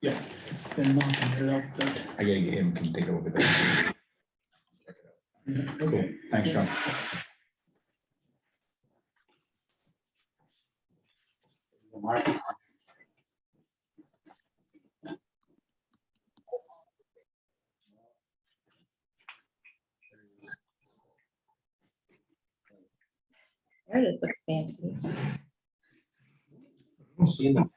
Yeah, been knocking it up, but. I gotta get him, can take a look at that. Okay. Thanks, John. There it looks fancy. Seeing them.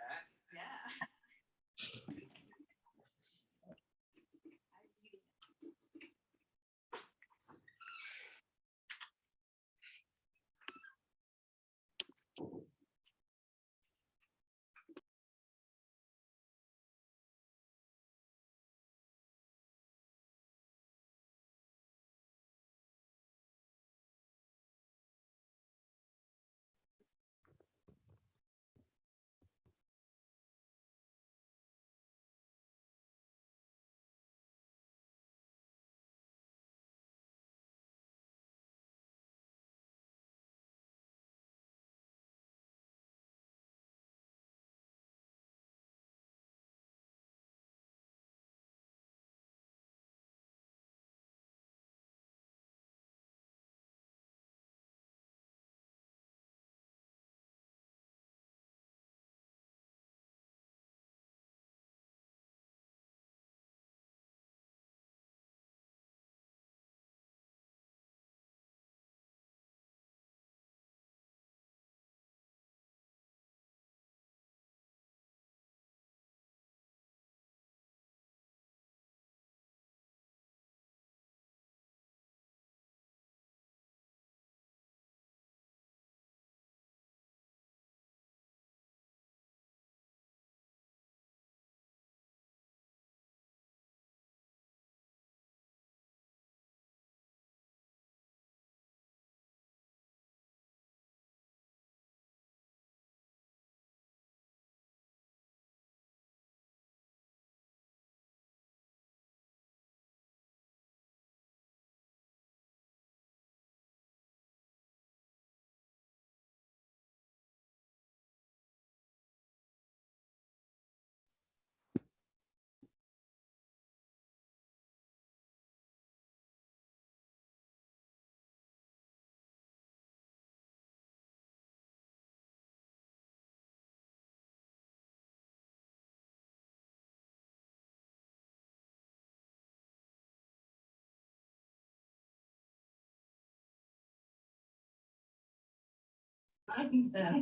I think that.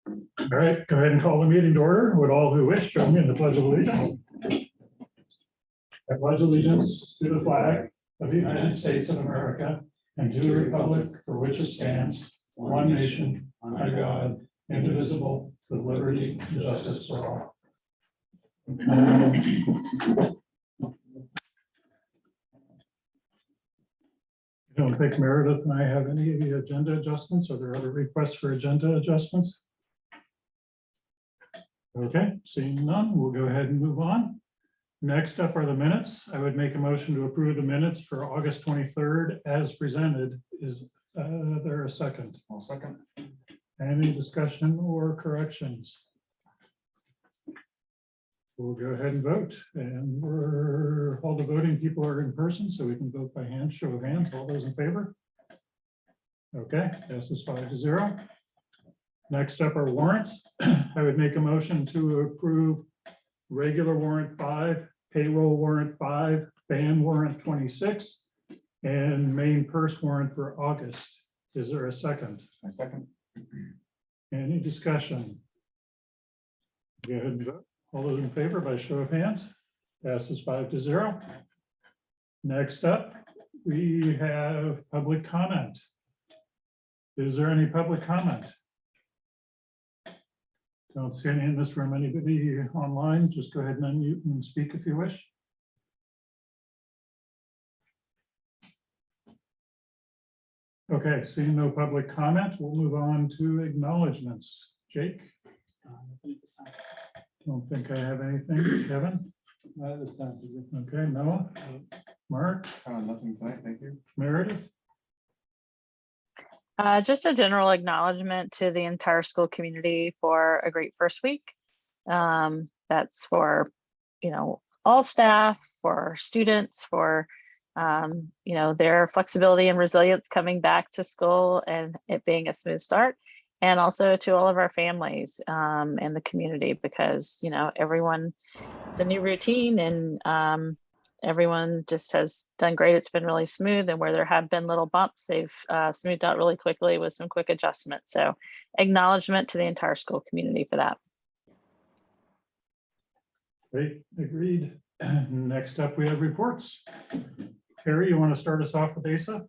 All right, go ahead and call the meeting to order. Would all who wish join me in the Pledge of Allegiance? I pledge allegiance to the flag of the United States of America and to the republic for which it stands, one nation, under God, indivisible, with liberty and justice for all. I don't think Meredith and I have any agenda adjustments. Are there other requests for agenda adjustments? Okay, seeing none, we'll go ahead and move on. Next up are the minutes. I would make a motion to approve the minutes for August 23rd as presented. Is there a second? I'll second. Any discussion or corrections? We'll go ahead and vote, and all the voting people are in person, so we can vote by hand, show of hands. All those in favor? Okay, passes 5-0. Next up are warrants. I would make a motion to approve regular warrant 5, payroll warrant 5, ban warrant 26, and main purse warrant for August. Is there a second? I second. Any discussion? Go ahead and vote. All those in favor by show of hands? Passes 5-0. Next up, we have public comment. Is there any public comment? Don't see any in this room. Anybody online? Just go ahead and unmute and speak if you wish. Okay, seeing no public comment, we'll move on to acknowledgements. Jake? Don't think I have anything. Kevin? Not this time. Okay, Noah? Mark? Nothing tonight, thank you. Meredith? Just a general acknowledgement to the entire school community for a great first week. That's for, all staff, for students, for, their flexibility and resilience coming back to school and it being a smooth start. And also to all of our families and the community, because, everyone, it's a new routine and everyone just has done great. It's been really smooth, and where there have been little bumps, they've smoothed out really quickly with some quick adjustments. So acknowledgement to the entire school community for that. Great, agreed. Next up, we have reports. Carrie, you want to start us off with ASA?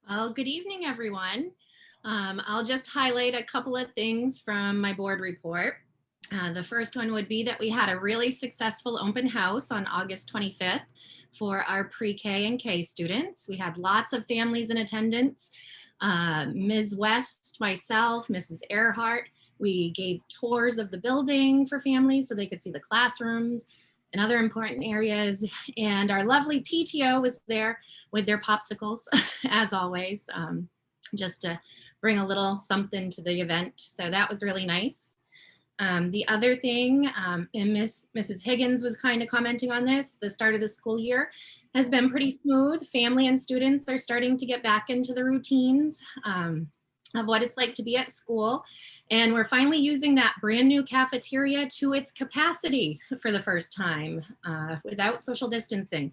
Well, good evening, everyone. I'll just highlight a couple of things from my board report. The first one would be that we had a really successful open house on August 25th for our pre-K and K students. We had lots of families in attendance. Ms. West, myself, Mrs. Earhart, we gave tours of the building for families so they could see the classrooms and other important areas. And our lovely PTO was there with their popsicles, as always, just to bring a little something to the event. So that was really nice. The other thing, and Mrs. Higgins was kind of commenting on this, the start of the school year has been pretty smooth. Family and students are starting to get back into the routines of what it's like to be at school. And we're finally using that brand new cafeteria to its capacity for the first time without social distancing.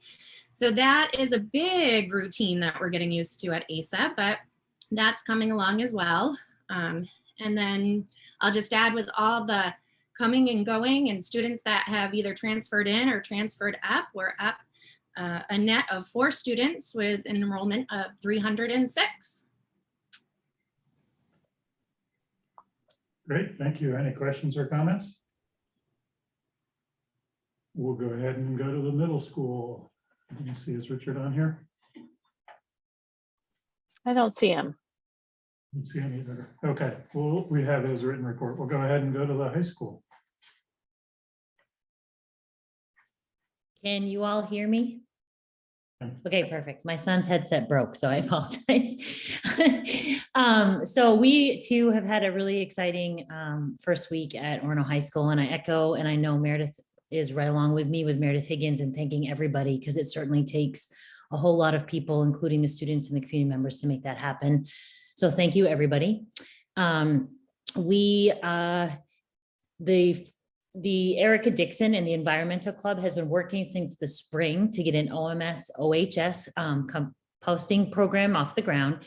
So that is a big routine that we're getting used to at ASA, but that's coming along as well. And then I'll just add, with all the coming and going and students that have either transferred in or transferred up, we're up a net of 4 students with an enrollment of 306. Great, thank you. Any questions or comments? We'll go ahead and go to the middle school. Let me see, is Richard on here? I don't see him. Let's see him either. Okay, well, we have his written report. We'll go ahead and go to the high school. Can you all hear me? Okay, perfect. My son's headset broke, so I apologize. So we too have had a really exciting first week at Orono High School, and I echo, and I know Meredith is right along with me with Meredith Higgins, and thanking everybody, because it certainly takes a whole lot of people, including the students and the community members, to make that happen. So thank you, everybody. The Erica Dixon and the Environmental Club has been working since the spring to get an OMS OHS composting program off the ground.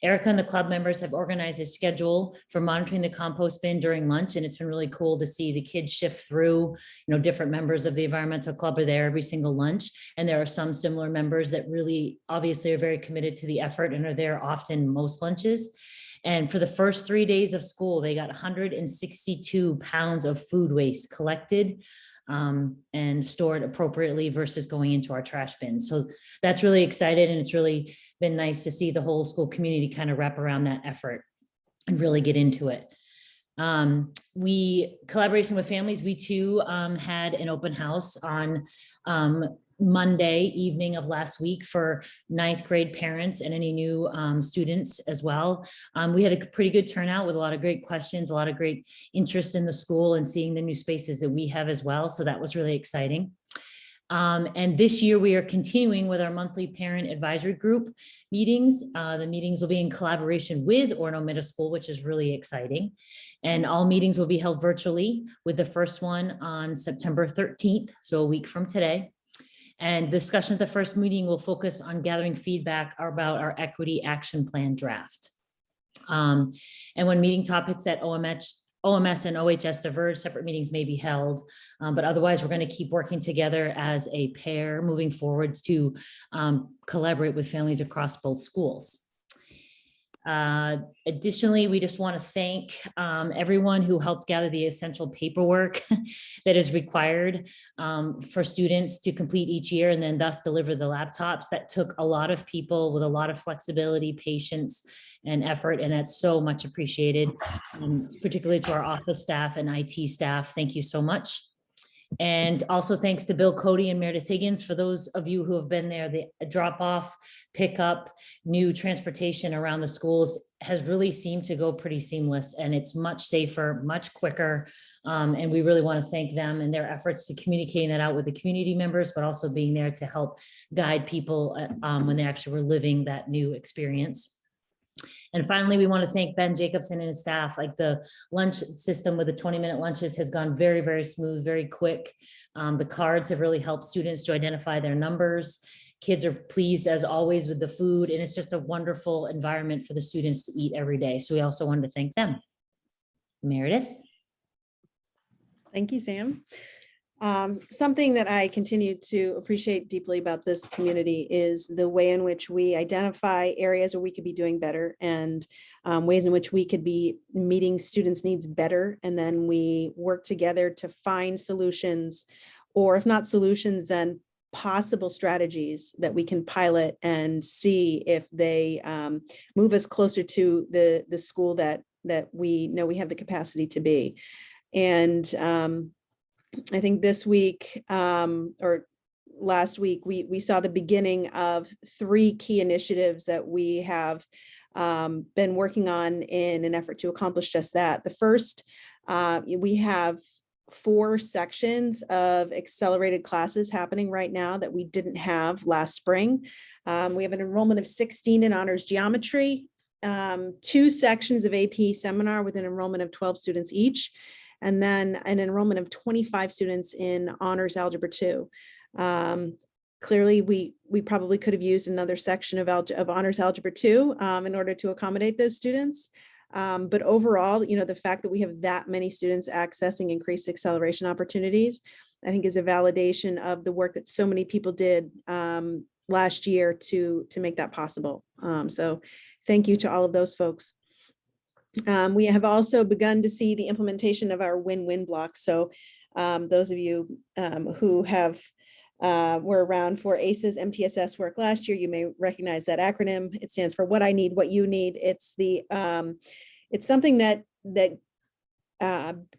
Erica and the club members have organized a schedule for monitoring the compost bin during lunch, and it's been really cool to see the kids shift through. Different members of the environmental club are there every single lunch, and there are some similar members that really obviously are very committed to the effort and are there often most lunches. And for the first 3 days of school, they got 162 pounds of food waste collected and stored appropriately versus going into our trash bin. So that's really exciting, and it's really been nice to see the whole school community kind of wrap around that effort and really get into it. Collaboration with families, we too had an open house on Monday evening of last week for 9th grade parents and any new students as well. We had a pretty good turnout with a lot of great questions, a lot of great interest in the school and seeing the new spaces that we have as well. So that was really exciting. And this year we are continuing with our monthly parent advisory group meetings. The meetings will be in collaboration with Orono Middle School, which is really exciting. And all meetings will be held virtually, with the first one on September 13th, so a week from today. And discussion at the first meeting will focus on gathering feedback about our equity action plan draft. And when meeting topics at OMS and OHS diverge, separate meetings may be held, but otherwise we're going to keep working together as a pair moving forward to collaborate with families across both schools. Additionally, we just want to thank everyone who helped gather the essential paperwork that is required for students to complete each year and then thus deliver the laptops. That took a lot of people with a lot of flexibility, patience, and effort, and that's so much appreciated, particularly to our office staff and IT staff. Thank you so much. And also thanks to Bill Cody and Meredith Higgins. For those of you who have been there, the drop off, pick up, new transportation around the schools has really seemed to go pretty seamless, and it's much safer, much quicker. And we really want to thank them and their efforts to communicating that out with the community members, but also being there to help guide people when they actually were living that new experience. And finally, we want to thank Ben Jacobson and his staff. Like, the lunch system with the 20-minute lunches has gone very, very smooth, very quick. The cards have really helped students to identify their numbers. Kids are pleased as always with the food, and it's just a wonderful environment for the students to eat every day. So we also wanted to thank them. Meredith. Thank you, Sam. Something that I continue to appreciate deeply about this community is the way in which we identify areas where we could be doing better, and ways in which we could be meeting students' needs better. And then we work together to find solutions, or if not solutions, then possible strategies that we can pilot and see if they move us closer to the school that we know we have the capacity to be. And I think this week or last week, we saw the beginning of 3 key initiatives that we have been working on in an effort to accomplish just that. The first, we have 4 sections of accelerated classes happening right now that we didn't have last spring. We have an enrollment of 16 in honors geometry, 2 sections of AP seminar with an enrollment of 12 students each, and then an enrollment of 25 students in honors algebra 2. Clearly, we probably could have used another section of honors algebra 2 in order to accommodate those students. But overall, the fact that we have that many students accessing increased acceleration opportunities, I think, is a validation of the work that so many people did last year to make that possible. So thank you to all of those folks. We have also begun to see the implementation of our win-win block. So those of you who were around for ACE's MTSS work last year, you may recognize that acronym. It stands for What I Need, What You Need. It's something that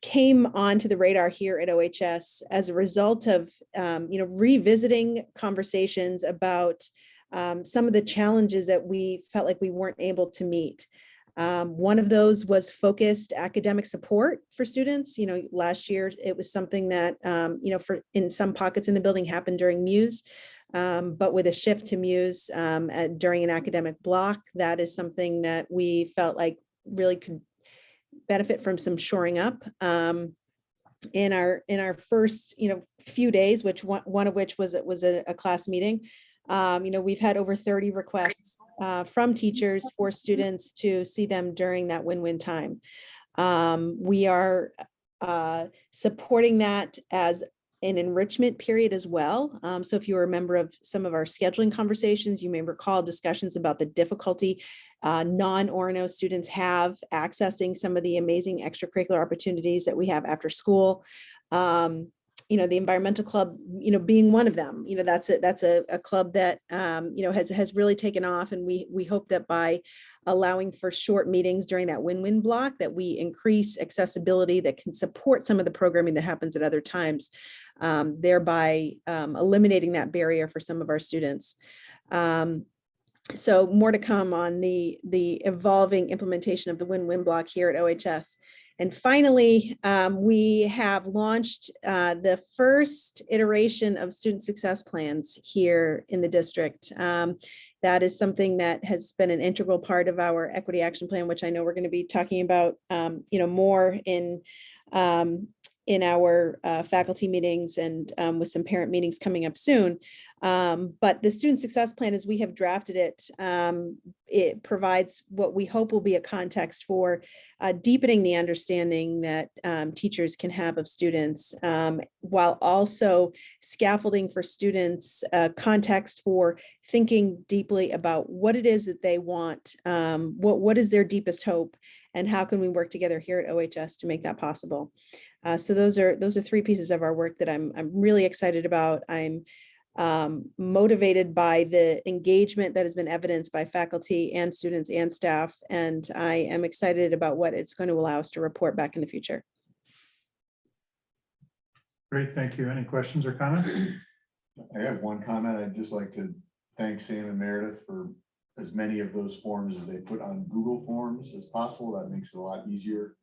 came onto the radar here at OHS as a result of revisiting conversations about some of the challenges that we felt like we weren't able to meet. One of those was focused academic support for students. Last year it was something that, in some pockets in the building happened during Muse, but with a shift to Muse during an academic block, that is something that we felt like really could benefit from some shoring up. In our first, few days, which one of which was a class meeting. We've had over 30 requests from teachers for students to see them during that win-win time. We are supporting that as an enrichment period as well. So if you were a member of some of our scheduling conversations, you may recall discussions about the difficulty non-Orono students have accessing some of the amazing extracurricular opportunities that we have after school. The environmental club, being one of them, that's a club that, has really taken off. And we hope that by allowing for short meetings during that win-win block, that we increase accessibility that can support some of the programming that happens at other times, thereby eliminating that barrier for some of our students. So more to come on the evolving implementation of the win-win block here at OHS. And finally, we have launched the first iteration of student success plans here in the district. That is something that has been an integral part of our equity action plan, which I know we're going to be talking about, more in our faculty meetings and with some parent meetings coming up soon. But the student success plan, as we have drafted it, it provides what we hope will be a context for deepening the understanding that teachers can have of students, while also scaffolding for students, context for thinking deeply about what it is that they want, what is their deepest hope, and how can we work together here at OHS to make that possible. So those are 3 pieces of our work that I'm really excited about. I'm motivated by the engagement that has been evidenced by faculty and students and staff, and I am excited about what it's going to allow us to report back in the future. Great, thank you. Any questions or comments? I have one comment. I'd just like to thank Sam and Meredith for as many of those forms as they put on Google Forms as possible. That makes it a lot easier.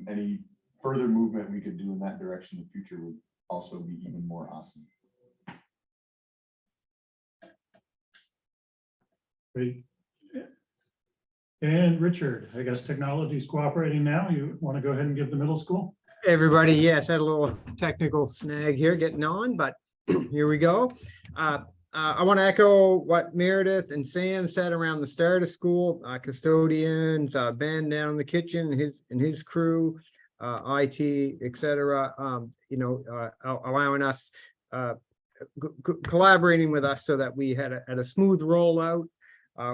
Any further movement we could do in that direction in the future would also be even more awesome. Great. And Richard, I guess technology is cooperating now. You want to go ahead and give the middle school? Everybody, yes, had a little technical snag here getting on, but here we go. I want to echo what Meredith and Sam said around the start of school. Custodians, Ben down in the kitchen, his crew, IT, etc. Allowing us, collaborating with us so that we had a smooth rollout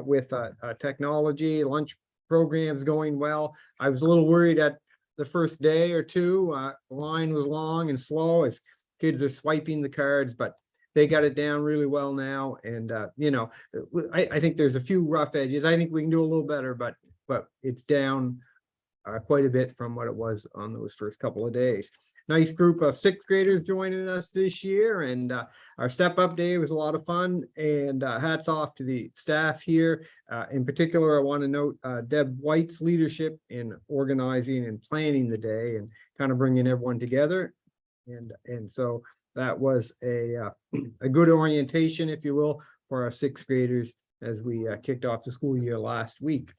with technology, lunch programs going well. I was a little worried at the first day or two. The line was long and slow as kids are swiping the cards, but they got it down really well now. And, I think there's a few rough edges. I think we can do a little better, but it's down quite a bit from what it was on those first couple of days. Nice group of 6th graders joining us this year, and our step up day was a lot of fun, and hats off to the staff here. In particular, I want to note Deb White's leadership in organizing and planning the day and kind of bringing everyone together. And so that was a good orientation, if you will, for our 6th graders as we kicked off the school year last week.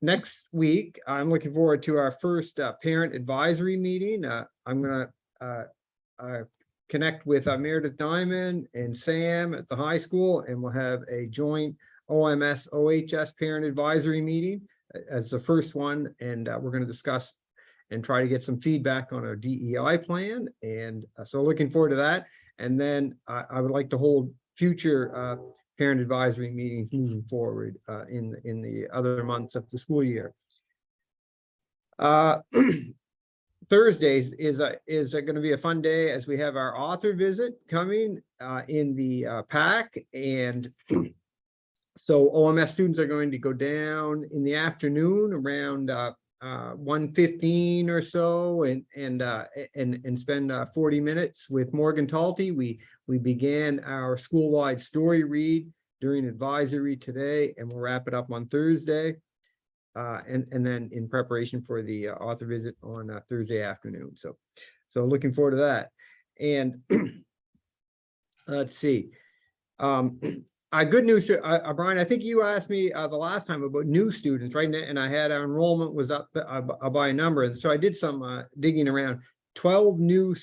Next week, I'm looking forward to our first parent advisory meeting. I'm going to connect with Meredith Diamond and Sam at the high school, and we'll have a joint OMS OHS parent advisory meeting as the first one. And we're going to discuss and try to get some feedback on our DEI plan. And so looking forward to that. And then I would like to hold future parent advisory meetings moving forward in the other months of the school year. Thursdays is going to be a fun day as we have our author visit coming in the PAC, and so OMS students are going to go down in the afternoon around 1:15 or so, and spend 40 minutes with Morgan Talty. We began our school-wide story read during advisory today, and we'll wrap it up on Thursday, and then in preparation for the author visit on Thursday afternoon. So looking forward to that. And let's see. Good news, Brian, I think you asked me the last time about new students, right? And I had our enrollment was up by a number. And so I did some digging around. 12 new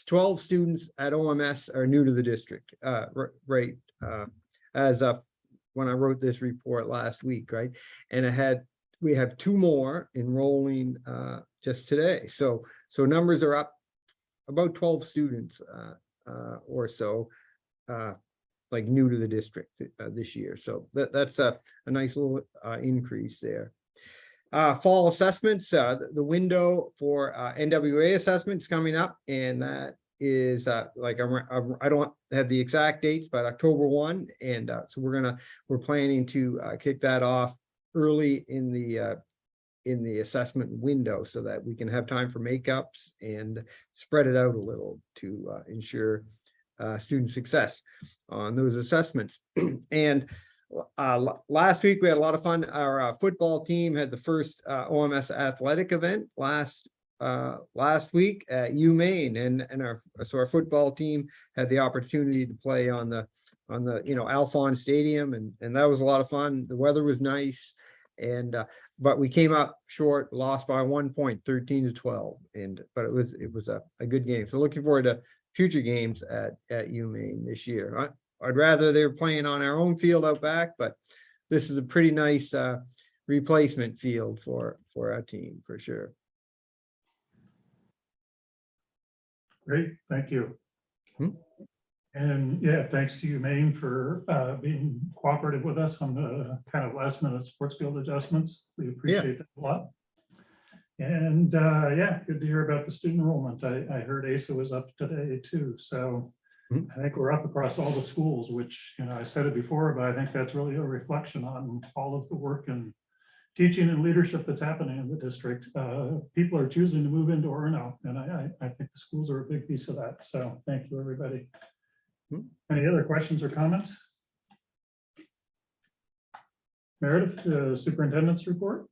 12 students at OMS are new to the district, right? As of when I wrote this report last week, right? And we have 2 more enrolling just today. So numbers are up about 12 students or so, like new to the district this year. So that's a nice little increase there. Fall assessments, the window for NWA assessments coming up, and that is like I don't have the exact dates, but October 1, and so we're planning to kick that off early in the assessment window so that we can have time for makeups and spread it out a little to ensure student success on those assessments. And last week we had a lot of fun. Our football team had the first OMS athletic event last week at UMaine, and our football team had the opportunity to play on the Alphon Stadium, and that was a lot of fun. The weather was nice, and but we came up short, lost by 1 point, 13-12, but it was a good game. So looking forward to future games at UMaine this year. I'd rather they were playing on our own field out back, but this is a pretty nice replacement field for our team for sure. Great, thank you. Hmm. And yeah, thanks to you, Maine, for being cooperative with us on the kind of last minute sports field adjustments. We appreciate that a lot. And yeah, good to hear about the student enrollment. I heard ASA was up today too. So I think we're up across all the schools, which, I said it before, but I think that's really a reflection on all of the work and teaching and leadership that's happening in the district. People are choosing to move into Orono, and I think the schools are a big piece of that. So thank you, everybody. Any other questions or comments? Meredith, the superintendent's report.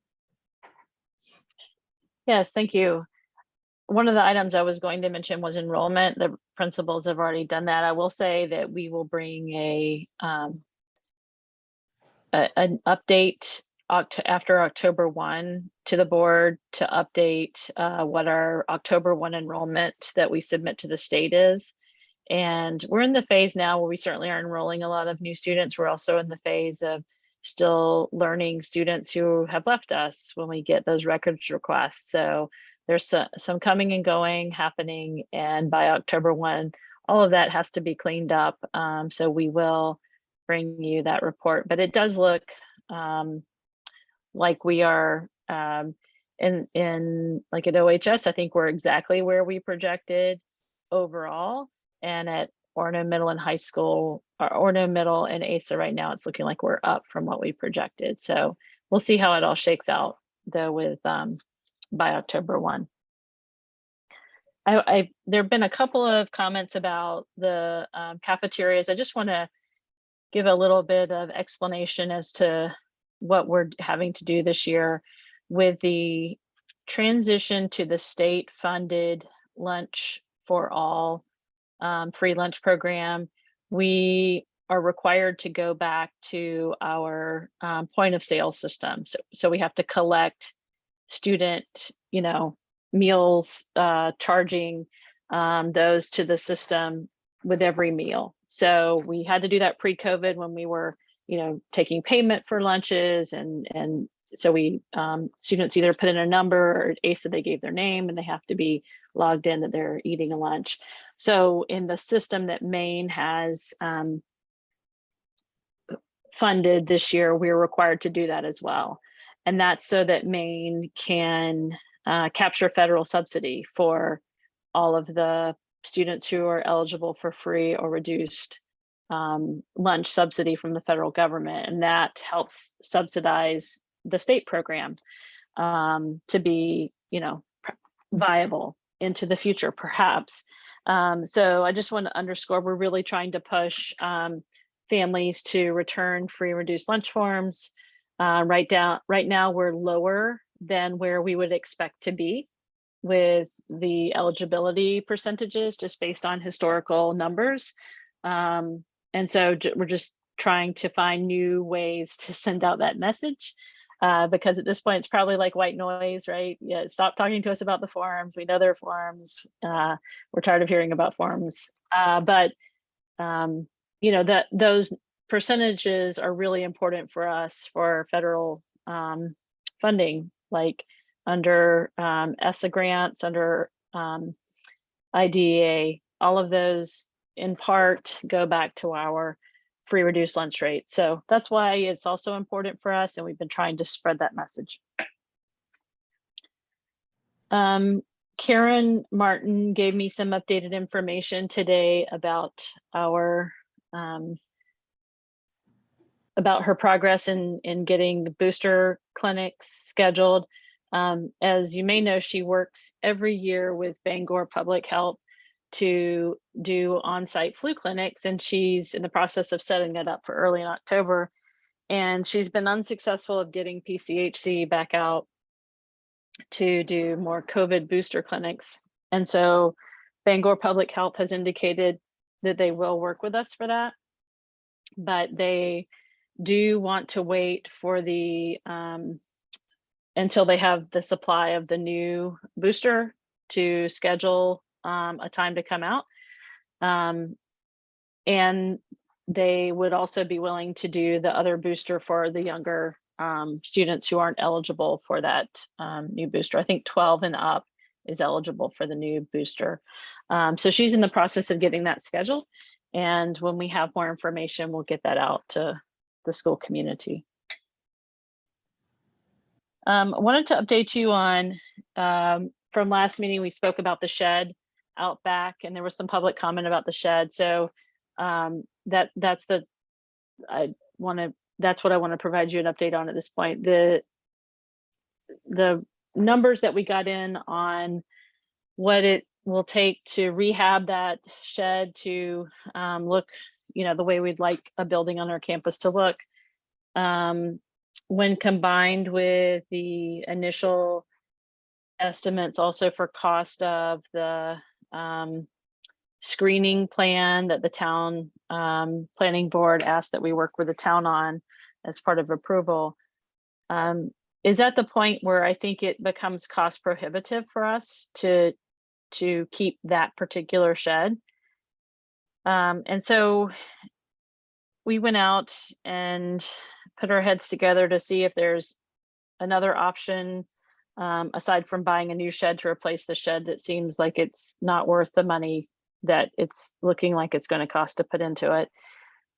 Yes, thank you. One of the items I was going to mention was enrollment. The principals have already done that. I will say that we will bring an update after October 1 to the board to update what our October 1 enrollment that we submit to the state is. And we're in the phase now where we certainly are enrolling a lot of new students. We're also in the phase of still learning students who have left us when we get those records requests. So there's some coming and going happening, and by October 1, all of that has to be cleaned up. So we will bring you that report, but it does look like we are in like at OHS, I think we're exactly where we projected overall. And at Orono Middle and High School, or Orono Middle and ASA right now, it's looking like we're up from what we projected. So we'll see how it all shakes out though with by October 1. There have been a couple of comments about the cafeterias. I just want to give a little bit of explanation as to what we're having to do this year with the transition to the state funded lunch for all free lunch program. We are required to go back to our point of sale system. So we have to collect student, meals, charging those to the system with every meal. So we had to do that pre-COVID when we were, taking payment for lunches, and so we students either put in a number or ASA, they gave their name and they have to be logged in that they're eating a lunch. So in the system that Maine has funded this year, we're required to do that as well. And that's so that Maine can capture federal subsidy for all of the students who are eligible for free or reduced lunch subsidy from the federal government. And that helps subsidize the state program to be, viable into the future, perhaps. So I just want to underscore, we're really trying to push families to return free and reduced lunch forms. Right now, we're lower than where we would expect to be with the eligibility percentages, just based on historical numbers. And so we're just trying to find new ways to send out that message. because at this point it's probably like white noise, right? Yeah, stop talking to us about the forms. We know they're forms. We're tired of hearing about forms. But you know, that those percentages are really important for us for federal funding, like under ESSA grants, under IDEA. All of those in part go back to our free reduced lunch rate. So that's why it's also important for us, and we've been trying to spread that message. Karen Martin gave me some updated information today about our about her progress in getting booster clinics scheduled. As you may know, she works every year with Bangor Public Health to do on-site flu clinics, and she's in the process of setting that up for early in October. And she's been unsuccessful of getting PCHC back out to do more COVID booster clinics. And so Bangor Public Health has indicated that they will work with us for that, but they do want to wait for the until they have the supply of the new booster to schedule a time to come out. And they would also be willing to do the other booster for the younger students who aren't eligible for that new booster. I think 12 and up is eligible for the new booster. So she's in the process of getting that scheduled. And when we have more information, we'll get that out to the school community. I wanted to update you on, from last meeting, we spoke about the shed out back, and there was some public comment about the shed. So that's what I want to provide you an update on at this point. The numbers that we got in on what it will take to rehab that shed to look, you know, the way we'd like a building on our campus to look, when combined with the initial estimates also for cost of the screening plan that the town planning board asked that we work with the town on as part of approval, is at the point where I think it becomes cost prohibitive for us to keep that particular shed. And so we went out and put our heads together to see if there's another option aside from buying a new shed to replace the shed that seems like it's not worth the money that it's looking like it's going to cost to put into it,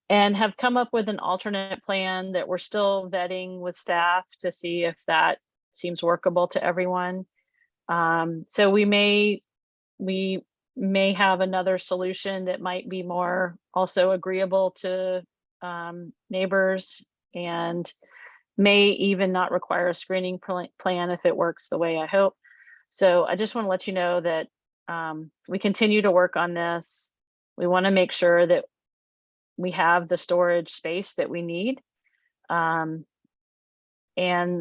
and have come up with an alternate plan that we're still vetting with staff to see if that seems workable to everyone. So we may have another solution that might be more also agreeable to neighbors, and may even not require a screening plan if it works the way I hope. So I just want to let you know that we continue to work on this. We want to make sure that we have the storage space that we need. And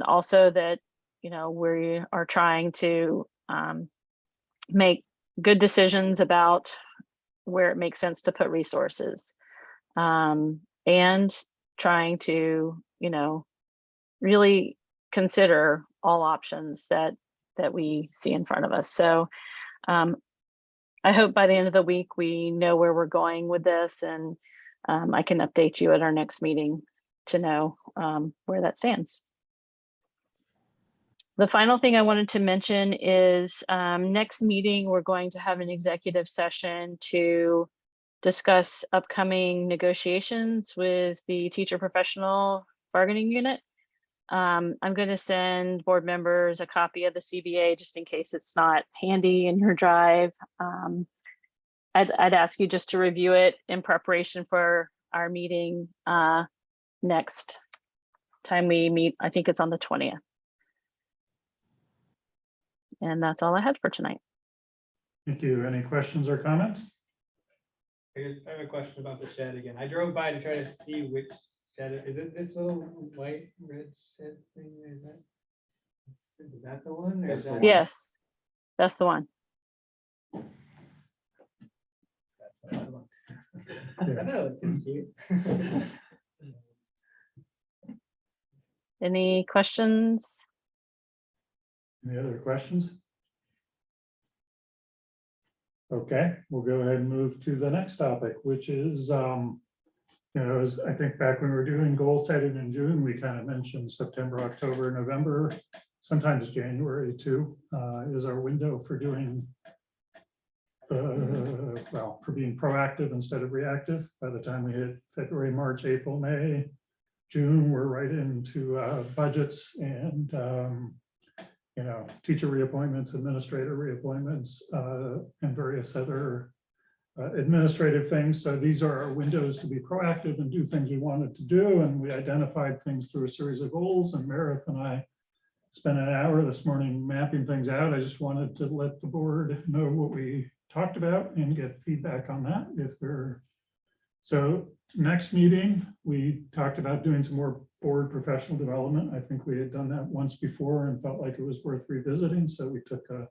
also that, you know, we are trying to make good decisions about where it makes sense to put resources, and trying to, you know, really consider all options that we see in front of us. So I hope by the end of the week we know where we're going with this, and I can update you at our next meeting to know where that stands. The final thing I wanted to mention is next meeting, we're going to have an executive session to discuss upcoming negotiations with the teacher professional bargaining unit. I'm going to send board members a copy of the CBA just in case it's not handy in your drive. I'd ask you just to review it in preparation for our meeting next time we meet. I think it's on the 20th. And that's all I had for tonight. Thank you. Any questions or comments? I have a question about the shed again. I drove by to try to see which shed. Is it this little white red shed thing? Is that the one? Or is that... Yes, that's the one. That's the one. I thought it looked cute. Any questions? Any other questions? Okay, we'll go ahead and move to the next topic, which is, as I think back when we were doing goal setting in June, we kind of mentioned September, October, November, sometimes January too, is our window for doing, for being proactive instead of reactive. By the time we hit February, March, April, May, June, we're right into budgets and teacher reappointments, administrator reappointments, and various other administrative things. So these are our windows to be proactive and do things we wanted to do. And we identified things through a series of goals, and Meredith and I spent an hour this morning mapping things out. I just wanted to let the board know what we talked about and get feedback on that if there. So next meeting, we talked about doing some more board professional development. I think we had done that once before and felt like it was worth revisiting. So we took a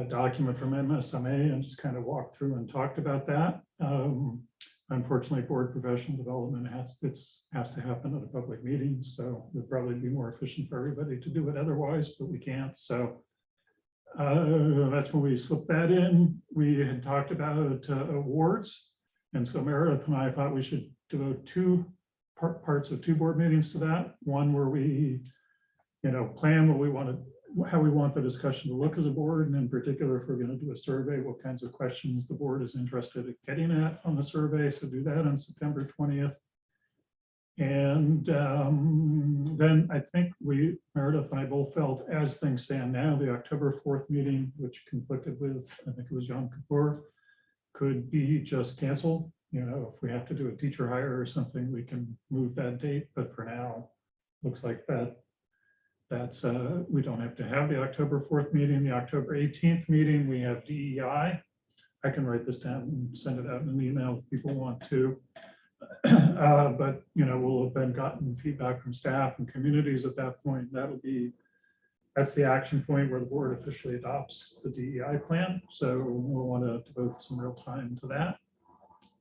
document from MSMA and just kind of walked through and talked about that. Unfortunately, board professional development has to happen at a public meeting. So it would probably be more efficient for everybody to do it otherwise, but we can't. So that's when we slipped that in. We had talked about awards. And so Meredith and I thought we should devote two parts of two board meetings to that. One where we, plan what we want how we want the discussion to look as a board, and in particular, if we're going to do a survey, what kinds of questions the board is interested in getting at on the survey. So do that on September 20th. And then I think Meredith and I both felt, as things stand now, the October 4th meeting, which conflicted with, I think it was Yom Kippur, could be just canceled. If we have to do a teacher hire or something, we can move that date. But for now, looks like that's we don't have to have the October 4th meeting. The October 18th meeting, we have DEI. I can write this down and send it out in an email if people want to. But we'll have been gotten feedback from staff and communities at that point. That's the action point where the board officially adopts the DEI plan. So we'll want to devote some real time to that.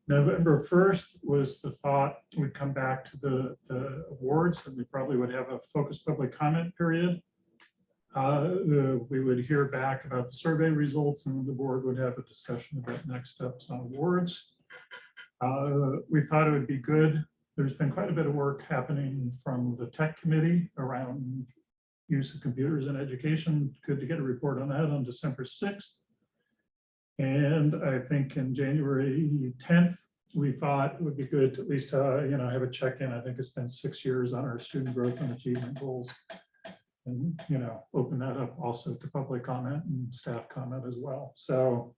November 1st was the thought we'd come back to the awards, and we probably would have a focused public comment period. We would hear back about the survey results, and the board would have a discussion about next steps on awards. We thought it would be good. There's been quite a bit of work happening from the tech committee around use of computers in education. Good to get a report on that on December 6th. And I think in January 10th, we thought it would be good to at least have a check-in. I think it's been 6 years on our student growth and achievement goals. And open that up also to public comment and staff comment as well. So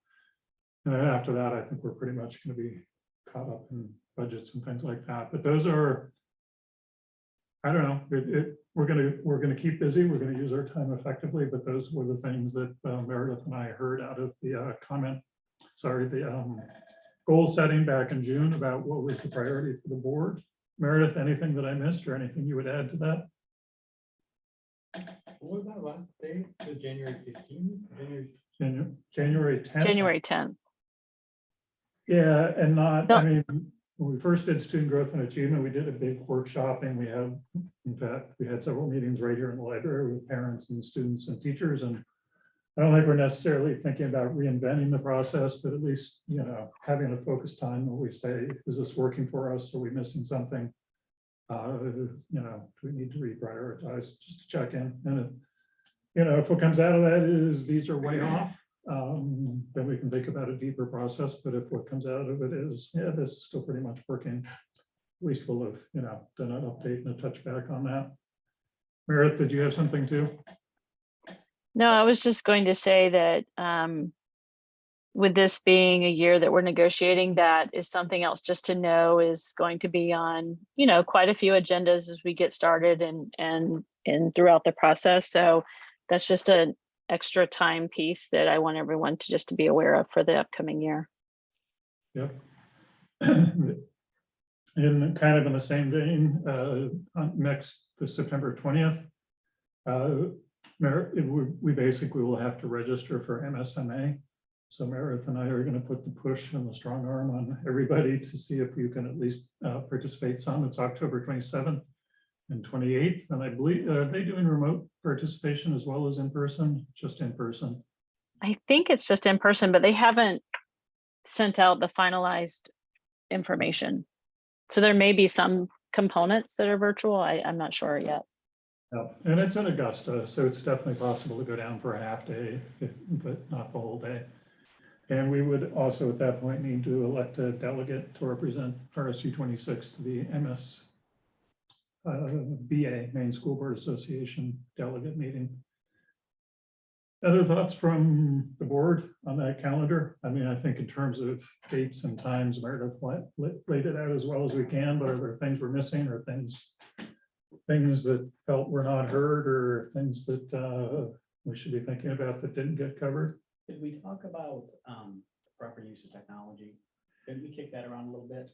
after that, I think we're pretty much going to be caught up in budgets and things like that. But those are, I don't know, we're going to keep busy. We're going to use our time effectively. But those were the things that Meredith and I heard out of the goal setting back in June about what was the priority for the board. Meredith, anything that I missed or anything you would add to that? What was that last date? Was it January 15th? January 10th. January 10th. Yeah, and not, No. I mean, when we first did student growth and achievement, we did a big workshop, and in fact, we had several meetings right here in the library with parents and students and teachers. And I don't think we're necessarily thinking about reinventing the process, but at least, having a focused time where we say, is this working for us? Are we missing something? Do we need to reprioritize, just to check in? And if what comes out of that is these are way off, then we can think about a deeper process. But if what comes out of it is, yeah, this is still pretty much working, at least we'll have, done an update and a touch back on that. Meredith, did you have something too? No, I was just going to say that with this being a year that we're negotiating, that is something else just to know is going to be on, quite a few agendas as we get started and throughout the process. So that's just an extra time piece that I want everyone to be aware of for the upcoming year. Yep. In kind of in the same vein, the September 20th, we basically will have to register for MSMA. So Meredith and I are going to put the push and the strong arm on everybody to see if you can at least participate some. It's October 27th. and 28th, and I believe, are they doing remote participation as well as in person, just in person? I think it's just in person, but they haven't sent out the finalized information. So there may be some components that are virtual. I'm not sure yet. No, and it's in Augusta, so it's definitely possible to go down for a half day, but not the whole day. And we would also at that point need to elect a delegate to represent RSU 26 to the BA, Maine School Board Association delegate meeting. Other thoughts from the board on that calendar? I mean, I think in terms of dates and times, Meredith laid it out as well as we can, but are there things we're missing or things that felt were not heard or things that we should be thinking about that didn't get covered? Did we talk about proper use of technology? Didn't we kick that around a little bit?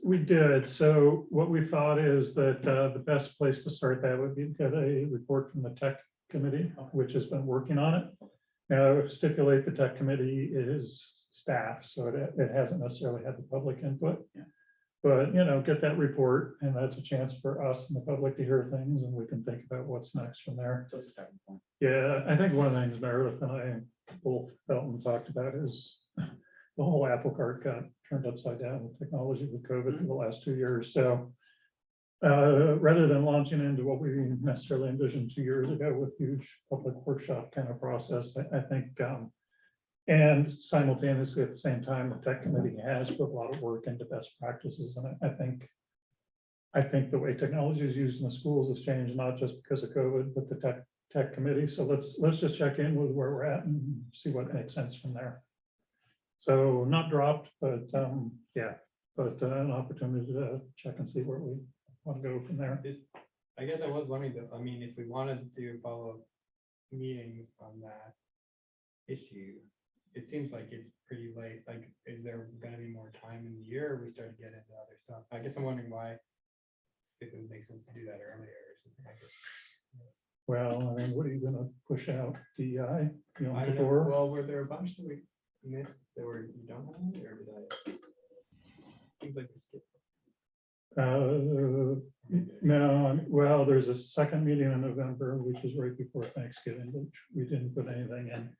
We did. So what we thought is that the best place to start that would be to get a report from the tech committee, which has been working on it. Now, stipulate the tech committee is staff, so it hasn't necessarily had the public input. Yeah. But, you know, get that report, and that's a chance for us and the public to hear things, and we can think about what's next from there. So it's a starting point. Yeah, I think one of the things Meredith and I both felt and talked about is the whole apple cart got turned upside down with technology with COVID for the last 2 years. So rather than launching into what we necessarily envisioned 2 years ago with huge public workshop kind of process, I think, and simultaneously at the same time, the tech committee has put a lot of work into best practices. And I think the way technology is used in the schools has changed, not just because of COVID, but the tech committee. So let's just check in with where we're at and see what makes sense from there. So not dropped, but yeah, but an opportunity to check and see where we want to go from there. I guess I was wondering that, I mean, if we wanted to follow up meetings on that issue, it seems like it's pretty late. Like, is there gonna be more time in the year, or we start to get into other stuff? I guess I'm wondering why, if it would make sense to do that earlier or something like that. Well, I mean, what are you gonna push out? DEI? You know, I don't know. before? Well, were there a bunch that we missed that were, you don't have, or did I? Seems like we skipped. No, well, there's a second meeting in November, which is right before Thanksgiving, which we didn't put anything in.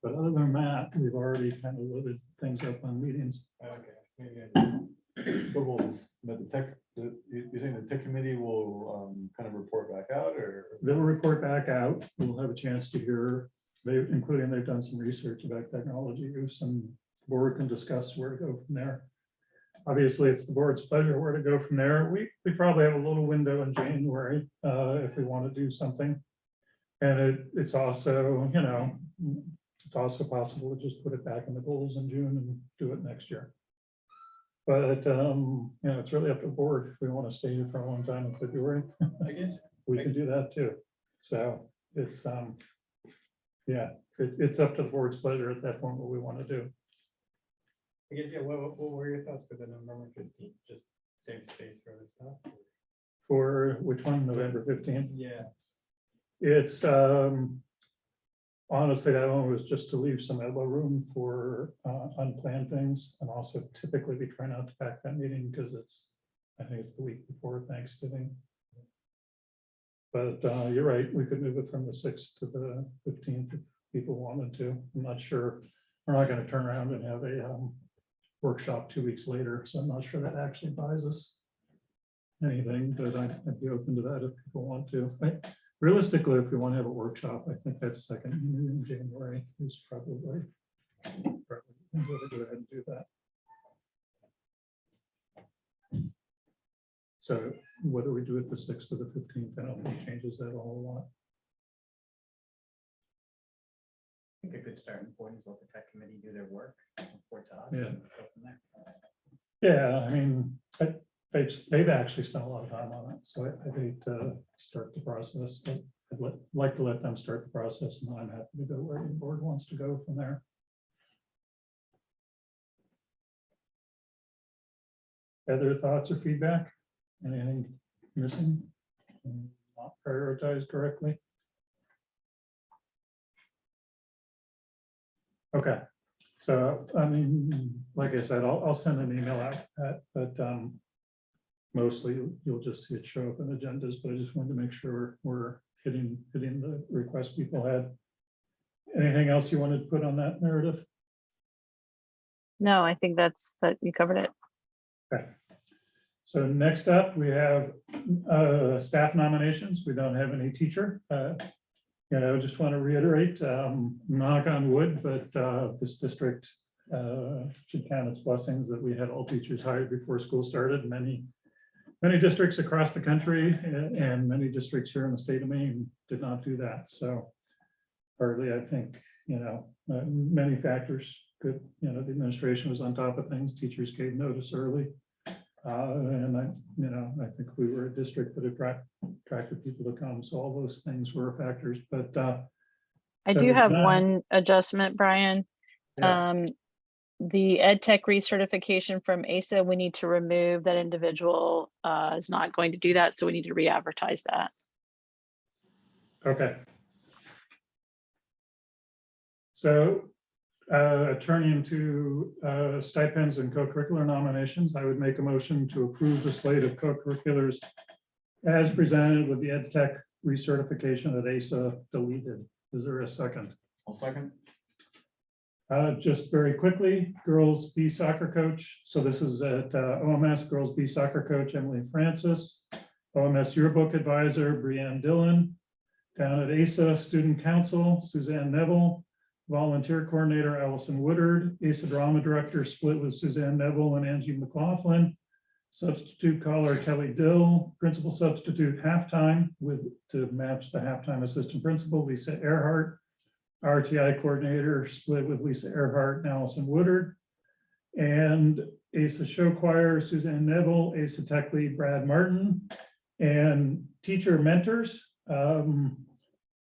But other than that, we've already kind of loaded things up on meetings. Okay, maybe I did. But the tech, you're saying the tech committee will kind of report back out, or? They'll report back out. We'll have a chance to hear, including they've done some research about technology use, and the board can discuss where to go from there. Obviously, it's the board's pleasure where to go from there. We probably have a little window in January if we want to do something. And it's also, you know, it's also possible to just put it back in the goals in June and do it next year. But, you know, it's really up to the board. If we want to stay here for a long time in February, I guess we can do that too. So it's, yeah, it's up to the board's pleasure at that point what we want to do. I guess, yeah, what were your thoughts for the November 15th? Just save space for other stuff? For which one, November 15th? Yeah. It's, honestly, that one was just to leave some elbow room for unplanned things. And also typically we try not to pack that meeting because I think it's the week before Thanksgiving. But you're right, we could move it from the 6th to the 15th if people wanted to. I'm not sure. We're not going to turn around and have a workshop 2 weeks later. So I'm not sure that actually buys us anything, but I'd be open to that if people want to. Realistically, if we want to have a workshop, I think that's second meeting in January is probably I'm going to go ahead and do that. So whether we do it the 6th or the 15th, I don't think changes that a whole lot. I think a good starting point is let the tech committee do their work, report to us, Yeah. and go from there. Yeah, I mean, they've actually spent a lot of time on it, so I'd hate to start the process. I'd like to let them start the process, and I'm happy to go where the board wants to go from there. Other thoughts or feedback? Anything missing? Not prioritized correctly? Okay, so I mean, like I said, I'll send an email out, but mostly you'll just see it show up in agendas, but I just wanted to make sure we're hitting the request people had. Anything else you wanted to put on that, Meredith? No, I think that you covered it. Okay. So next up, we have staff nominations. We don't have any teacher. I just want to reiterate, knock on wood, but this district should count its blessings that we had all teachers hired before school started. Many districts across the country and many districts here in the state of Maine did not do that. So partly, I think, many factors. Good, the administration was on top of things. Teachers gave notice early. And I think we were a district that attracted people to come. So all those things were factors, but I so do with have that- one adjustment, Brian. Yeah. The EdTech recertification from ASA, we need to remove that individual is not going to do that. So we need to re-advertise that. Okay. So turning to stipends and co-curricular nominations, I would make a motion to approve the slate of co-curriculars as presented with the EdTech recertification that ASA deleted. Is there a second? I'll second. Just very quickly, girls B soccer coach. So this is at OMS, girls B soccer coach Emily Francis, OMS yearbook advisor Brianne Dillon, down at ASA student council Suzanne Neville, volunteer coordinator Allison Woodard, ASA drama director split with Suzanne Neville and Angie McLaughlin, substitute caller Kelly Dill, principal substitute halftime to match the halftime assistant principal Lisa Earhart, RTI coordinator split with Lisa Earhart and Allison Woodard, and ASA show choir Suzanne Neville, ASA tech lead Brad Martin, and teacher mentors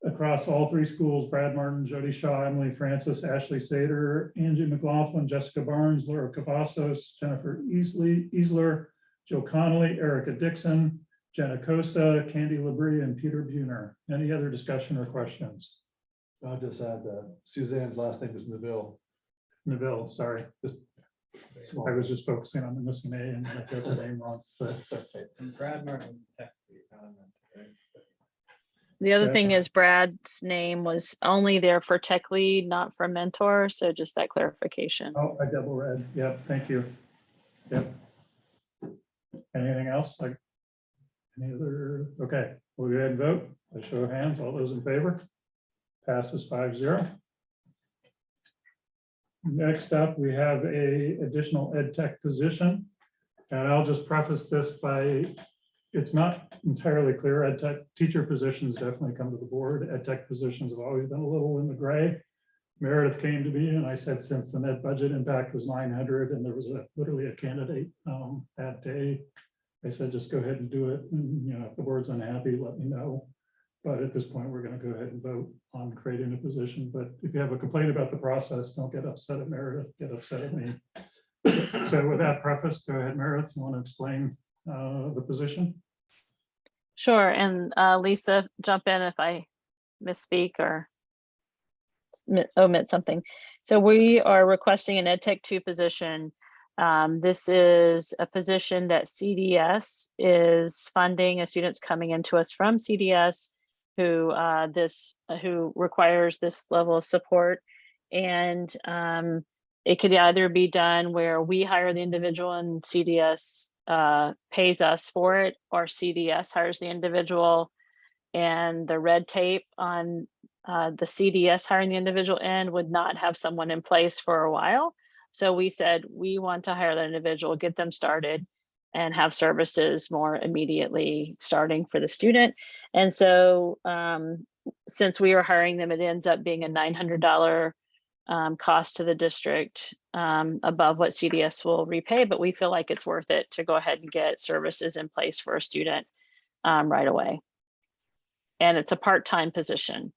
across all three schools: Brad Martin, Jody Shaw, Emily Francis, Ashley Sater, Angie McLaughlin, Jessica Barnes, Laura Cavazos, Jennifer Easler, Jill Connolly, Erica Dixon, Jenna Costa, Candy Labrie, and Peter Buhner. Any other discussion or questions? I'll just add that Suzanne's last name is Neville. Neville, sorry. I was just focusing on the missing A and I got the name wrong, but It's okay. And Brad Martin, tech lead, right? The other Yeah. thing is Brad's name was only there for tech lead, not for mentor. So just that clarification. oh, I double read. Yep, thank you. Yep. Anything else? Like any other? Okay, we'll go ahead and vote. By show of hands, all those in favor? Passes 5-0. Next up, we have a additional EdTech position. And I'll just preface this by, it's not entirely clear. EdTech teacher positions definitely come to the board. EdTech positions have always been a little in the gray. Meredith came to me and I said, since the net budget impact was 900 and there was literally a candidate that day, I said, just go ahead and do it. And, if the board's unhappy, let me know. But at this point, we're going to go ahead and vote on creating a position. But if you have a complaint about the process, don't get upset at Meredith, get upset at me. So with that preface, go ahead, Meredith, you want to explain the position? Sure. And Lisa, jump in if I misspeak or omit something. So we are requesting an EdTech 2 position. This is a position that CDS is funding, a student's coming into us from CDS who requires this level of support. And it could either be done where we hire the individual and CDS pays us for it, or CDS hires the individual, and the red tape on the CDS hiring the individual end would not have someone in place for a while. So we said, we want to hire that individual, get them started, and have services more immediately starting for the student. And so since we are hiring them, it ends up being a $900 cost to the district above what CDS will repay, but we feel like it's worth it to go ahead and get services in place for a student right away. And it's a part-time position.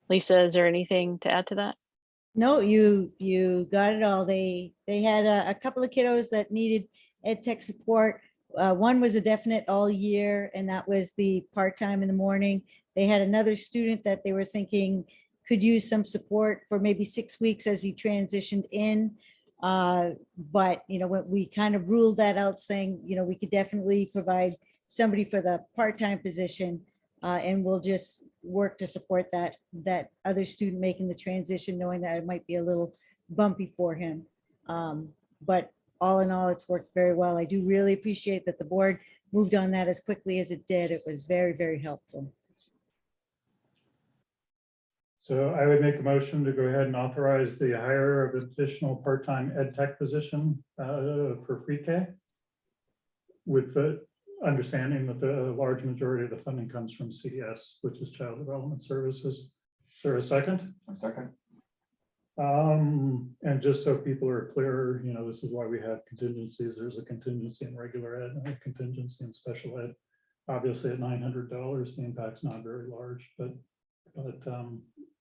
Lisa, is there anything to add to that? No, you got it all. They had a couple of kiddos that needed EdTech support. One was a definite all year, and that was the part-time in the morning. They had another student that they were thinking could use some support for maybe 6 weeks as he transitioned in. But, you know, when we kind of ruled that out saying, you know, we could definitely provide somebody for the part-time position. And we'll just work to support that other student making the transition, knowing that it might be a little bumpy for him. But all in all, it's worked very well. I do really appreciate that the board moved on that as quickly as it did. It was very, very helpful. So I would make a motion to go ahead and authorize the hire of additional part-time ed tech position for pre-K, with the understanding that the large majority of the funding comes from CDS, which is Child Development Services. Is there a second? A second. And just so people are clear, you know, this is why we have contingencies. There's a contingency in regular ed and a contingency in special ed. Obviously at $900, the impact's not very large, but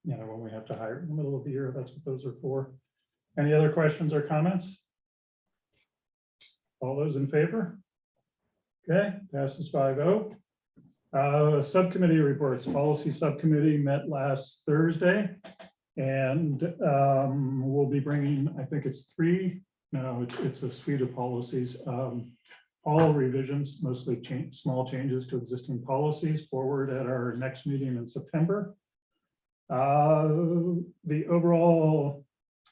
you know, when we have to hire in the middle of the year, that's what those are for. Any other questions or comments? All those in favor? Okay, passes 5-0. Subcommittee reports. Policy Subcommittee met last Thursday, and we'll be bringing, I think it's it's a suite of policies. All revisions, mostly small changes to existing policies, forward at our next meeting in September. The overall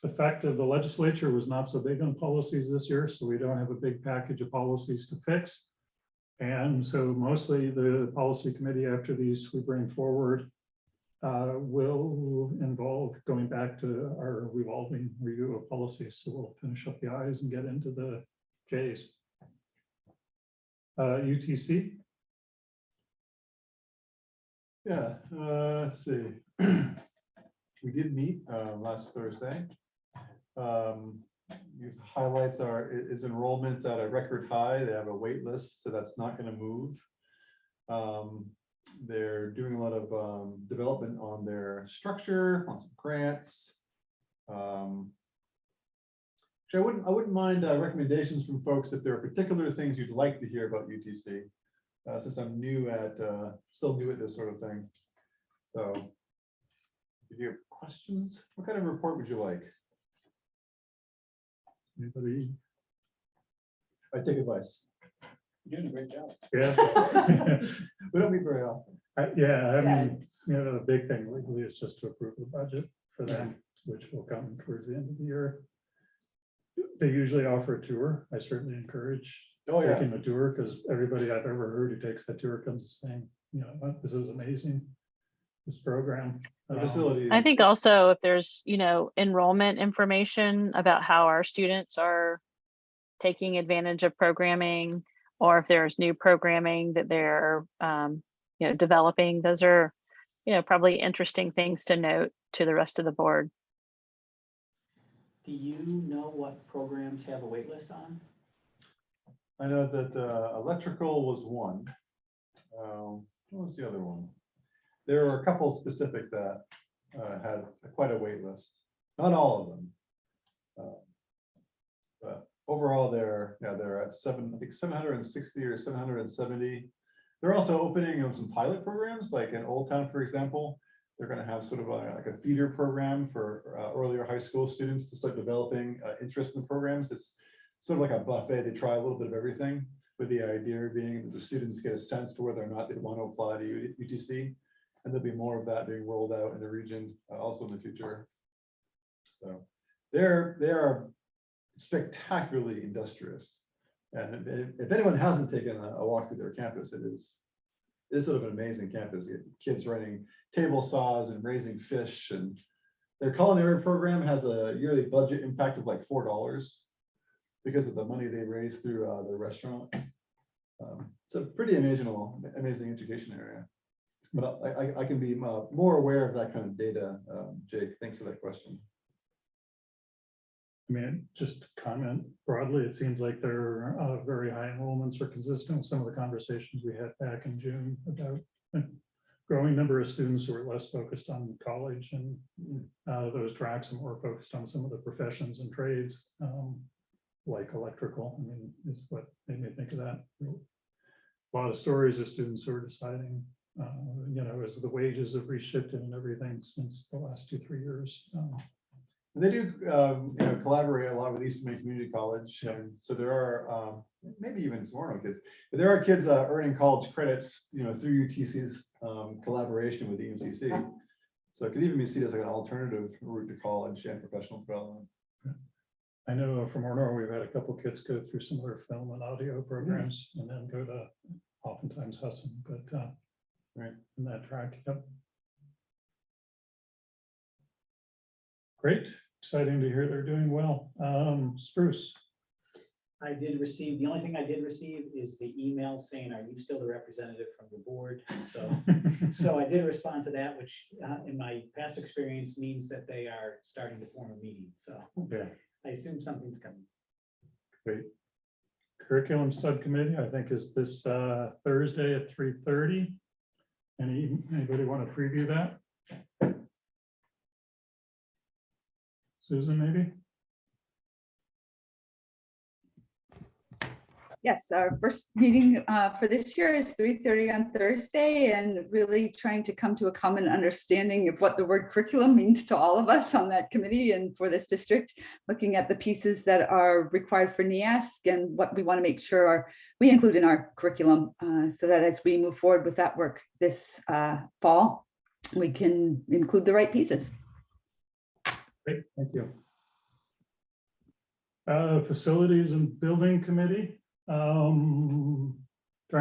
effect of the legislature was not so big on policies this year, so we don't have a big package of policies to fix. And so mostly the policy committee, after these we bring forward, will involve going back to our revolving review of policies. So we'll finish up the I's and get into the J's. UTC. Yeah, let's see. We did meet last Thursday. These highlights is enrollment at a record high. They have a wait list, so that's not going to move. They're doing a lot of development on their structure, on some grants. I wouldn't mind recommendations from folks if there are particular things you'd like to hear about UTC. Since I'm still new at this sort of thing. So if you have questions, what kind of report would you like? Anybody? I take advice. You're doing a great job. Yeah. We don't meet very often. Yeah, I mean, you know, the big thing legally is just to approve the budget for them, which will come towards the end of the year. They usually offer a tour. I certainly encourage taking a tour, because everybody I've ever heard who takes that tour comes saying, you know, this is amazing, this program. The facility. I think also if there's, you know, enrollment information about how our students are taking advantage of programming, or if there's new programming that they're, you know, developing, those are, you know, probably interesting things to note to the rest of the board. Do you know what programs have a wait list on? I know that electrical was one. What was the other one? There were a couple specific that had quite a wait list. Not all of them. But overall, they're at 760 or 770. They're also opening some pilot programs, like in Old Town, for example. They're going to have sort of like a feeder program for earlier high school students to start developing interest in the programs. It's sort of like a buffet. They try a little bit of everything, with the idea being that the students get a sense for whether or not they want to apply to UTC. And there'll be more of that being rolled out in the region also in the future. So they are spectacularly industrious. And if anyone hasn't taken a walk through their campus, it is sort of an amazing campus. You have kids running table saws and raising fish, and their culinary program has a yearly budget impact of like $4 because of the money they raise through the restaurant. It's a pretty amazing education area. But I can be more aware of that kind of data. Jake, thanks for that question. I mean, just to comment broadly, it seems like their very high enrollments are consistent with some of the conversations we had back in June about a growing number of students who are less focused on college and those tracks, and more focused on some of the professions and trades, like electrical. I mean, is what made me think of that. A lot of stories of students who are deciding, you know, as the wages have reshifted and everything since the last 2-3 years. They do, collaborate a lot with East Maine Community College, and so there are, maybe even some Orono kids, but there are kids earning college credits, through UTC's collaboration with the EMCC. So it could even be seen as like an alternative route to college and professional development. I know from Orono, we've had a couple kids go through similar film and audio programs and then go to oftentimes Husson, but Right. in that track. Yep. Great, exciting to hear they're doing well. Spruce. I did receive, the only thing I did receive is the email saying, are you still the representative from the board? So I did respond to that, which in my past experience means that they are starting to form a meeting. So Yeah, I assume something's coming. great. Curriculum Subcommittee, I think, is this Thursday at 3:30. Anybody want to preview that? Susan, maybe? Yes, our first meeting for this year is 3:30 on Thursday, and really trying to come to a common understanding of what the word curriculum means to all of us on that committee and for this district, looking at the pieces that are required for NEASC and what we want to make sure we include in our curriculum so that as we move forward with that work this fall, we can include the right pieces. Great, thank you. Facilities and Building Committee. Trying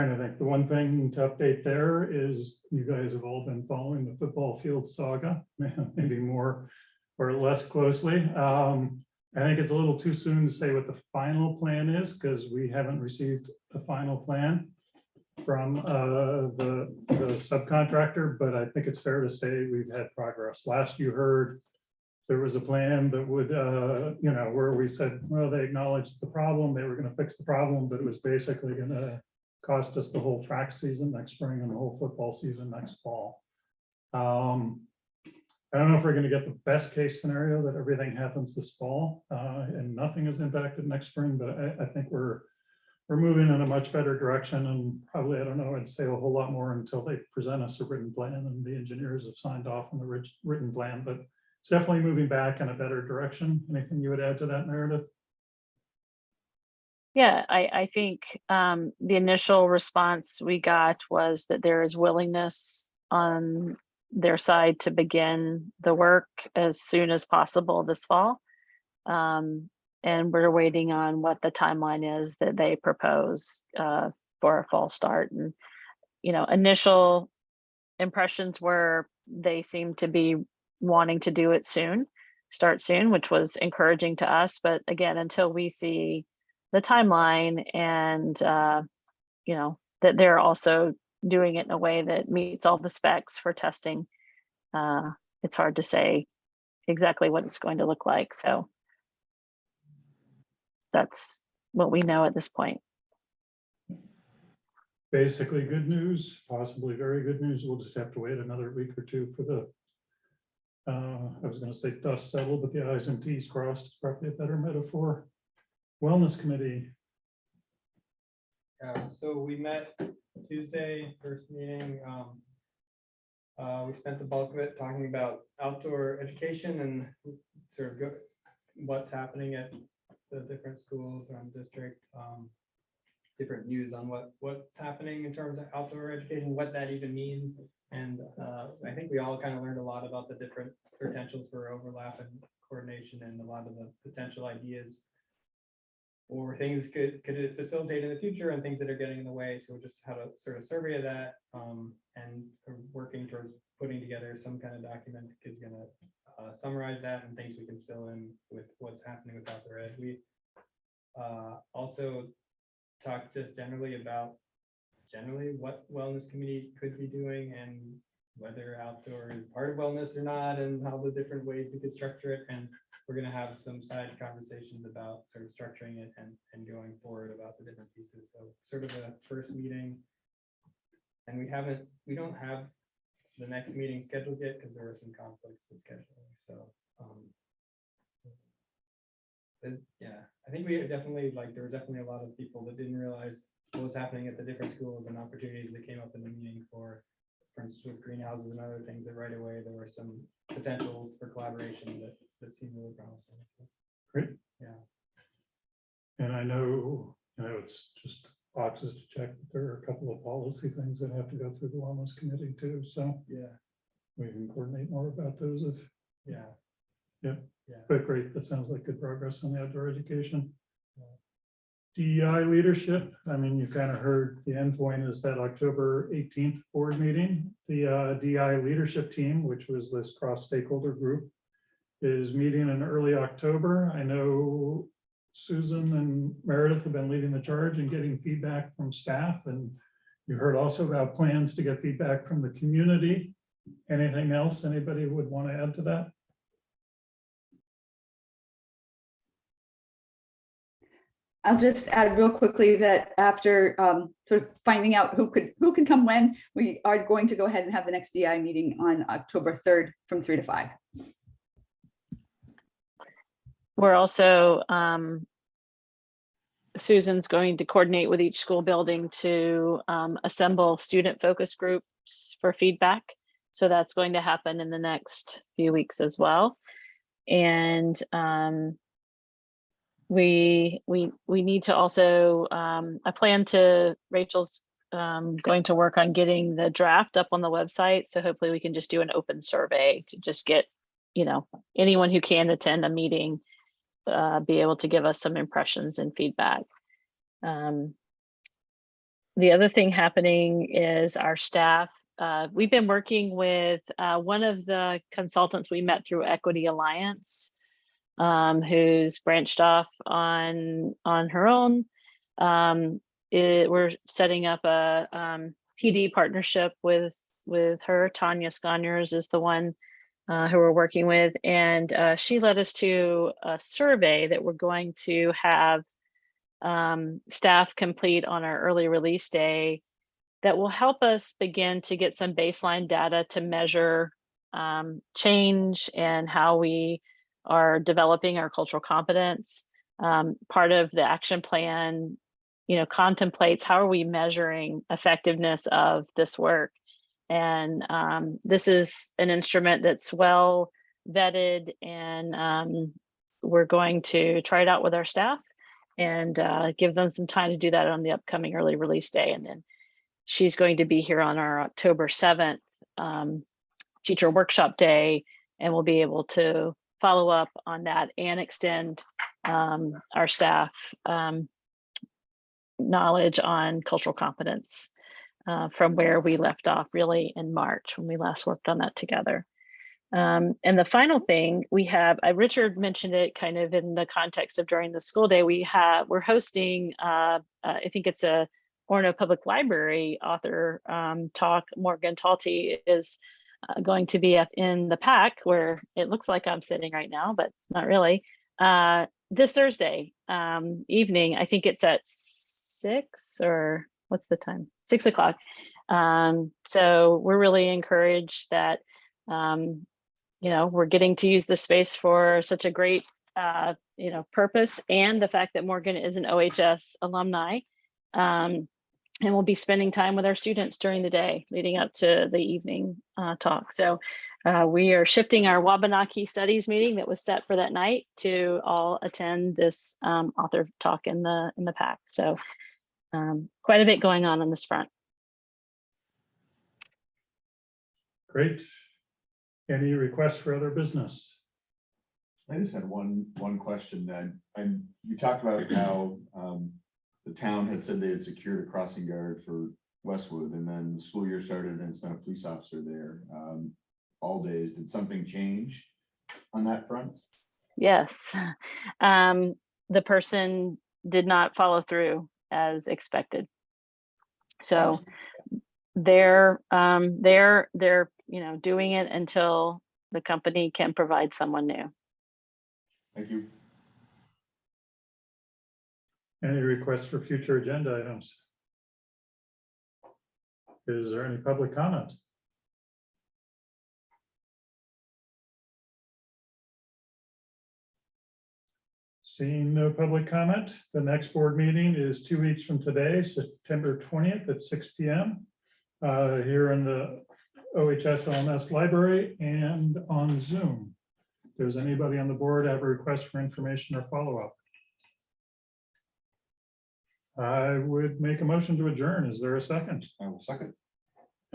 to think, the one thing to update there is you guys have all been following the football field saga, maybe more or less closely. I think it's a little too soon to say what the final plan is because we haven't received a final plan from the subcontractor, but I think it's fair to say we've had progress. Last you heard, there was a plan that would, where we said, well, they acknowledged the problem, they were going to fix the problem, but it was basically going to cost us the whole track season next spring and the whole football season next fall. I don't know if we're going to get the best case scenario that everything happens this fall and nothing is impacted next spring, but I think we're moving in a much better direction, and probably, I don't know, I'd say a whole lot more until they present us a written plan and the engineers have signed off on the written plan, but it's definitely moving back in a better direction. Anything you would add to that, Meredith? Yeah, I think the initial response we got was that there is willingness on their side to begin the work as soon as possible this fall. And we're waiting on what the timeline is that they propose for a fall start. And, initial impressions were they seem to be wanting to do it soon, start soon, which was encouraging to us. But again, until we see the timeline and, that they're also doing it in a way that meets all the specs for testing, it's hard to say exactly what it's going to look like. So that's what we know at this point. Basically good news, possibly very good news. We'll just have to wait another week or two for the I was going to say dust settled, but the I's and T's crossed is probably a better metaphor. Wellness Committee. So we met Tuesday, first meeting. We spent the bulk of it talking about outdoor education and sort of what's happening at the different schools around the district. Different views on what's happening in terms of outdoor education, what that even means. And I think we all kind of learned a lot about the different potentials for overlap and coordination and a lot of the potential ideas or things could it facilitate in the future and things that are getting in the way. So we just had a sort of survey of that and working towards putting together some kind of document that is going to summarize that and things we can fill in with what's happening with outdoor ed. We also talked just generally about what wellness committee could be doing and whether outdoor is part of wellness or not and how the different ways we could structure it. And we're going to have some side conversations about sort of structuring it and going forward about the different pieces. So sort of a first meeting. And we don't have the next meeting scheduled yet because there were some conflicts with scheduling. So yeah, I think we definitely there were definitely a lot of people that didn't realize what was happening at the different schools and opportunities that came up in the meeting for instance, with greenhouses and other things that right away there were some potentials for collaboration that that seemed really promising. So, Great. yeah. And I know, it's just boxes to check, but there are a couple of policy things that have to go through the wellness committee too, so Yeah. we can coordinate more about those if, Yeah. Yeah. Yeah. but great, that sounds like good progress on the outdoor education. DEI leadership, I mean, you kind of heard the end point is that October 18th board meeting. The DEI leadership team, which was this cross stakeholder group, is meeting in early October. I know Susan and Meredith have been leading the charge and getting feedback from staff, and you heard also about plans to get feedback from the community. Anything else anybody would want to add to that? I'll just add real quickly that after sort of finding out who can come when, we are going to go ahead and have the next DI meeting on October 3rd from 3 to 5. We're also, Susan's going to coordinate with each school building to assemble student focus groups for feedback. So that's going to happen in the next few weeks as well. And we need to also, I plan to, Rachel's going to work on getting the draft up on the website. So hopefully we can just do an open survey to just get, anyone who can attend a meeting, be able to give us some impressions and feedback. The other thing happening is our staff. We've been working with one of the consultants we met through Equity Alliance, who's branched off on her own. We're setting up a PD partnership with her. Tanya Sconyers is the one who we're working with, and she led us to a survey that we're going to have staff complete on our early release day that will help us begin to get some baseline data to measure change and how we are developing our cultural competence. Part of the action plan, contemplates how are we measuring effectiveness of this work. And this is an instrument that's well vetted, and we're going to try it out with our staff and give them some time to do that on the upcoming early release day. And then she's going to be here on our October 7th teacher workshop day, and we'll be able to follow up on that and extend our staff knowledge on cultural competence from where we left off really in March when we last worked on that together. And the final thing we have, Richard mentioned it kind of in the context of during the school day, we're hosting, I think it's a Orono Public Library author talk. Morgan Talty is going to be up in the PAC where it looks like I'm sitting right now, but not really. This Thursday evening, I think it's at 6 or what's the time? 6 o'clock. So we're really encouraged that, we're getting to use the space for such a great, purpose, and the fact that Morgan is an OHS alumni. And we'll be spending time with our students during the day leading up to the evening talk. So we are shifting our Wabanaki Studies meeting that was set for that night to all attend this author talk in the PAC. So quite a bit going on this front. Great. Any requests for other business? I just had one question. And you talked about how the town had said they had secured a crossing guard for Westwood, and then the school year started and it's been a police officer there all days. Did something change on that front? Yes. The person did not follow through as expected. So they're doing it until the company can provide someone new. Thank you. Any requests for future agenda items? Is there any public comment? Seeing no public comment, the next board meeting is 2 weeks from today, September 20th at 6 p.m. Here in the OHS LMS library and on Zoom. Does anybody on the board have a request for information or follow-up? I would make a motion to adjourn. Is there a second? I will second.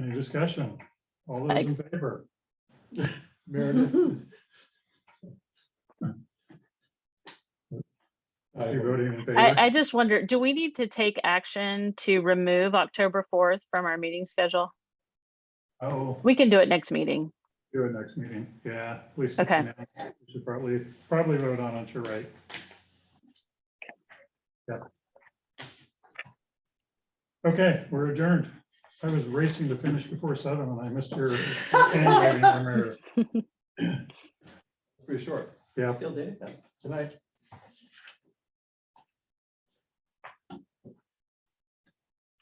Any discussion? All those in favor? Meredith. You're voting in favor? I just wonder, do we need to take action to remove October 4th from our meeting schedule? Oh, We can do it next meeting. do it next meeting. Yeah, at least. it's Okay. announced. We should probably vote on it. You're right. Yeah. Okay, we're adjourned. I was racing to finish before 7 and I missed your hand waving, Meredith. Pretty short. Yeah. Still did it though. Good night.